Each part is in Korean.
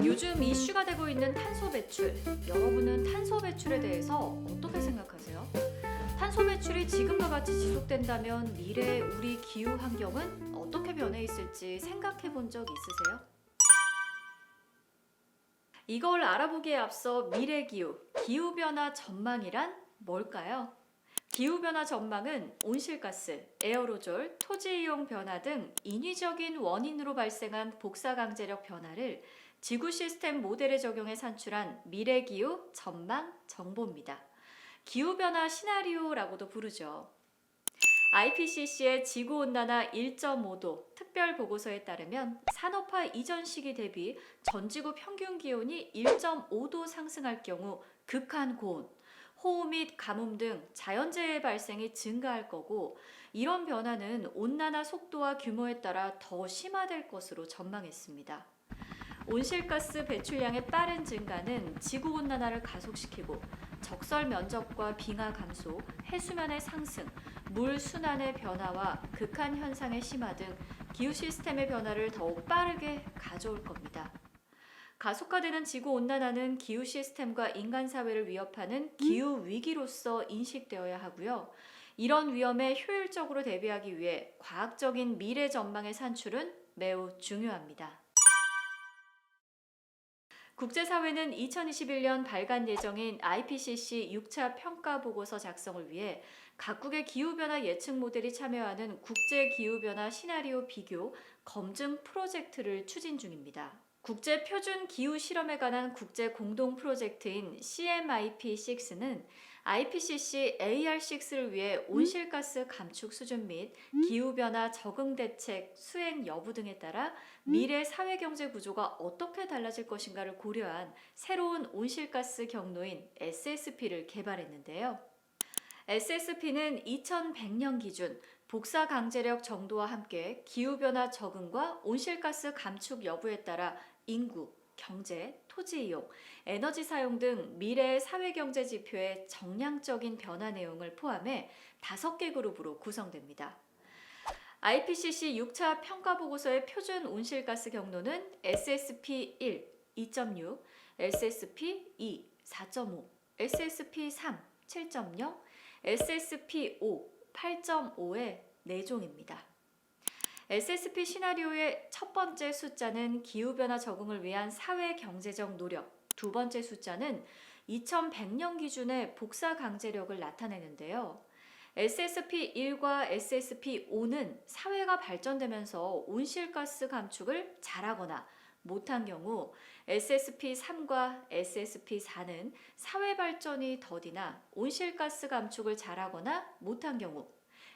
요즘 이슈가 되고 있는 탄소 배출. 여러분은 탄소 배출에 대해서 어떻게 생각하세요? 탄소 배출이 지금과 같이 지속된다면 미래의 우리 기후 환경은 어떻게 변해 있을지 생각해 본 적 있으세요? 이걸 알아보기에 앞서 미래 기후, 기후변화 전망이란 뭘까요? 기후변화 전망은 온실가스, 에어로졸, 토지 이용 변화 등 인위적인 원인으로 발생한 복사강제력 변화를 지구 시스템 모델에 적용해 산출한 미래기후 전망 정보입니다. 기후변화 시나리오라고도 부르죠. IPCC의 지구온난화 1.5도 특별보고서에 따르면 산업화 이전 시기 대비 전 지구 평균 기온이 1.5도 상승할 경우 극한 고온, 호우 및 가뭄 등 자연재해 발생이 증가할 거고, 이런 변화는 온난화 속도와 규모에 따라 더 심화될 것으로 전망했습니다. 온실가스 배출량의 빠른 증가는 지구온난화를 가속시키고 적설 면적과 빙하 감소, 해수면의 상승, 물 순환의 변화와 극한 현상의 심화 등 기후 시스템의 변화를 더욱 빠르게 가져올 겁니다. 가속화되는 지구온난화는 기후 시스템과 인간 사회를 위협하는 기후 위기로서 인식되어야 하고요. 이런 위험에 효율적으로 대비하기 위해 과학적인 미래 전망의 산출은 매우 중요합니다. 국제사회는 2021년 발간 예정인 IPCC 6차 평가보고서 작성을 위해 각국의 기후변화 예측 모델이 참여하는 국제기후변화 시나리오 비교, 검증 프로젝트를 추진 중입니다. 국제 표준 기후 실험에 관한 국제 공동 프로젝트인 CMIP6는 IPCC AR6를 위해 온실가스 감축 수준 및 기후변화 적응 대책 수행 여부 등에 따라 미래 사회경제 구조가 어떻게 달라질 것인가를 고려한 새로운 온실가스 경로인 SSP를 개발했는데요. SSP는 2100년 기준 복사 강제력 정도와 함께 기후변화 적응과 온실가스 감축 여부에 따라 인구, 경제, 토지 이용, 에너지 사용 등 미래의 사회경제 지표의 정량적인 변화 내용을 포함해 5개 그룹으로 구성됩니다. IPCC 6차 평가보고서의 표준 온실가스 경로는 SSP1, 2.6, SSP2, 4.5, SSP3, 7.0, SSP5, 8.5의 4종입니다. SSP 시나리오의 첫 번째 숫자는 기후변화 적응을 위한 사회 경제적 노력, 두 번째 숫자는 2100년 기준의 복사 강제력을 나타내는데요. SSP1과 SSP5는 사회가 발전되면서 온실가스 감축을 잘하거나 못한 경우, SSP3과 SSP4는 사회 발전이 더디나 온실가스 감축을 잘하거나 못한 경우,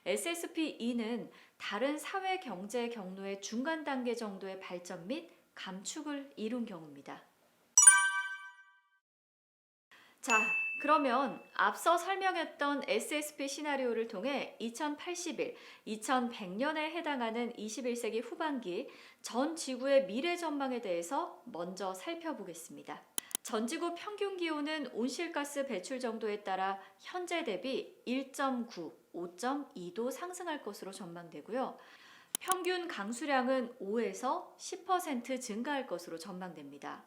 SSP2는 다른 사회 경제 경로의 중간 단계 정도의 발전 및 감축을 이룬 경우입니다. 자, 그러면 앞서 설명했던 SSP 시나리오를 통해 2080일, 2100년에 해당하는 21세기 후반기 전 지구의 미래 전망에 대해서 먼저 살펴보겠습니다. 전 지구 평균 기온은 온실가스 배출 정도에 따라 현재 대비 1.9, 5.2도 상승할 것으로 전망되고요. 평균 강수량은 5에서 10% 증가할 것으로 전망됩니다.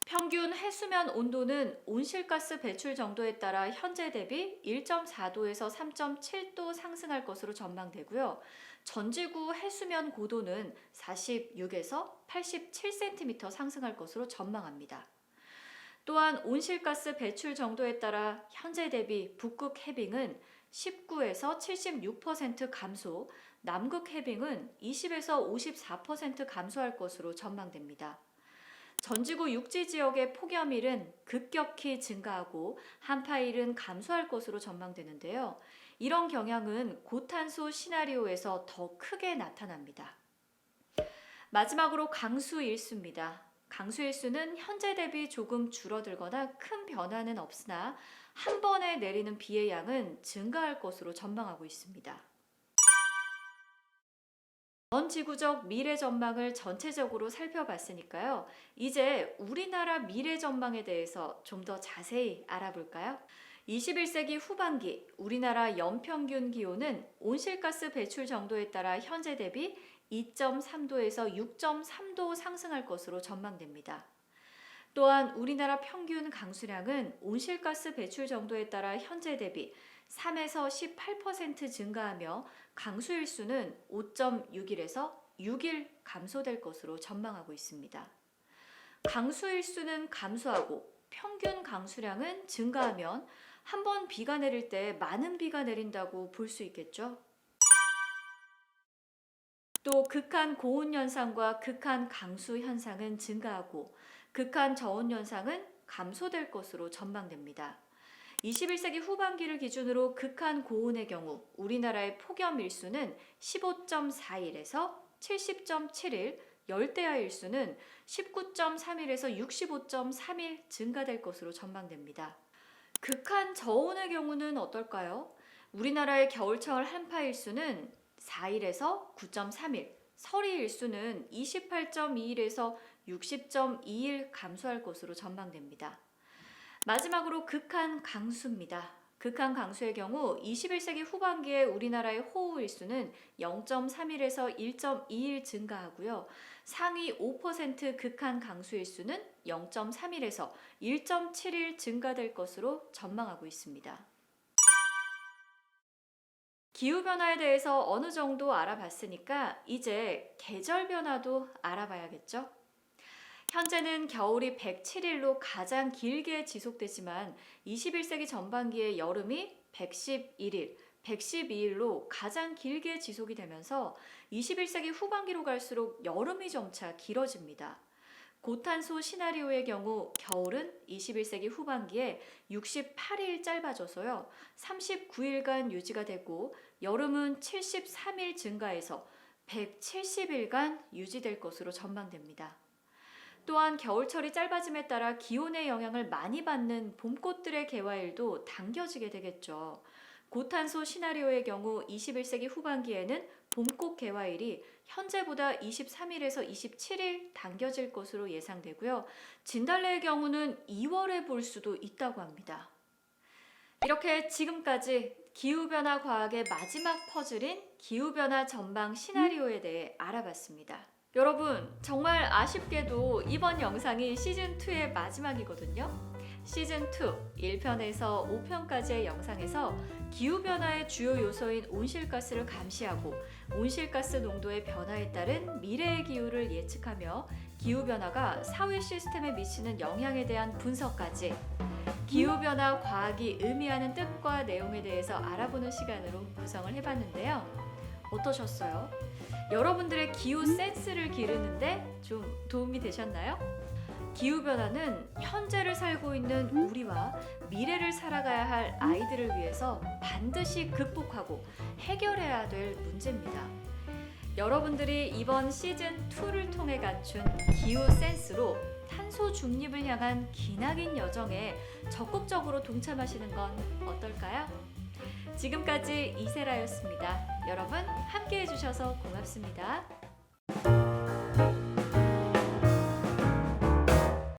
평균 해수면 온도는 온실가스 배출 정도에 따라 현재 대비 1.4도에서 3.7도 상승할 것으로 전망되고요. 전지구 해수면 고도는 46에서 87cm 상승할 것으로 전망합니다. 또한 온실가스 배출 정도에 따라 현재 대비 북극 해빙은 19에서 76% 감소, 남극 해빙은 20에서 54% 감소할 것으로 전망됩니다. 전지구 육지 지역의 폭염일은 급격히 증가하고 한파일은 감소할 것으로 전망되는데요. 이런 경향은 고탄소 시나리오에서 더 크게 나타납니다. 마지막으로 강수일수입니다. 강수일수는 현재 대비 조금 줄어들거나 큰 변화는 없으나 한 번에 내리는 비의 양은 증가할 것으로 전망하고 있습니다. 전 지구적 미래 전망을 전체적으로 살펴봤으니까요. 이제 우리나라 미래 전망에 대해서 좀 더 자세히 알아볼까요? 21세기 후반기 우리나라 연평균 기온은 온실가스 배출 정도에 따라 현재 대비 2.3도에서 6.3도 상승할 것으로 전망됩니다. 또한 우리나라 평균 강수량은 온실가스 배출 정도에 따라 현재 대비 3에서 18% 증가하며 강수일수는 5.6일에서 6일 감소될 것으로 전망하고 있습니다. 강수일수는 감소하고 평균 강수량은 증가하면 한 번 비가 내릴 때 많은 비가 내린다고 볼 수 있겠죠. 또 극한 고온 현상과 극한 강수 현상은 증가하고 극한 저온 현상은 감소될 것으로 전망됩니다. 21세기 후반기를 기준으로 극한 고온의 경우 우리나라의 폭염 일수는 15.4일에서 70.7일, 열대야 일수는 19.3일에서 65.3일 증가될 것으로 전망됩니다. 극한 저온의 경우는 어떨까요? 우리나라의 겨울철 한파 일수는 4일에서 9.3일, 서리 일수는 28.2일에서 60.2일 감소할 것으로 전망됩니다. 마지막으로 극한 강수입니다. 극한 강수의 경우 21세기 후반기에 우리나라의 호우 일수는 0.3일에서 1.2일 증가하고요. 상위 5% 극한 강수 일수는 0.3일에서 1.7일 증가될 것으로 전망하고 있습니다. 기후변화에 대해서 어느 정도 알아봤으니까 이제 계절 변화도 알아봐야겠죠? 현재는 겨울이 107일로 가장 길게 지속되지만 21세기 전반기에 여름이 111일, 112일로 가장 길게 지속이 되면서 21세기 후반기로 갈수록 여름이 점차 길어집니다. 고탄소 시나리오의 경우 겨울은 21세기 후반기에 68일 짧아져서요. 39일간 유지가 되고 여름은 73일 증가해서 170일간 유지될 것으로 전망됩니다. 또한 겨울철이 짧아짐에 따라 기온의 영향을 많이 받는 봄꽃들의 개화일도 당겨지게 되겠죠. 고탄소 시나리오의 경우 21세기 후반기에는 봄꽃 개화일이 현재보다 23일에서 27일 당겨질 것으로 예상되고요. 진달래의 경우는 2월에 볼 수도 있다고 합니다. 이렇게 지금까지 기후변화 과학의 마지막 퍼즐인 기후변화 전망 시나리오에 대해 알아봤습니다. 여러분, 정말 아쉽게도 이번 영상이 시즌2의 마지막이거든요. 시즌2 1편에서 5편까지의 영상에서 기후변화의 주요 요소인 온실가스를 감시하고 온실가스 농도의 변화에 따른 미래의 기후를 예측하며 기후변화가 사회 시스템에 미치는 영향에 대한 분석까지 기후변화 과학이 의미하는 뜻과 내용에 대해서 알아보는 시간으로 구성을 해봤는데요. 어떠셨어요? 여러분들의 기후 센스를 기르는데 좀 도움이 되셨나요? 기후변화는 현재를 살고 있는 우리와 미래를 살아가야 할 아이들을 위해서 반드시 극복하고 해결해야 될 문제입니다. 여러분들이 이번 시즌2를 통해 갖춘 기후 센스로 탄소 중립을 향한 기나긴 여정에 적극적으로 동참하시는 건 어떨까요? 지금까지 이세라였습니다. 여러분 함께 해주셔서 고맙습니다.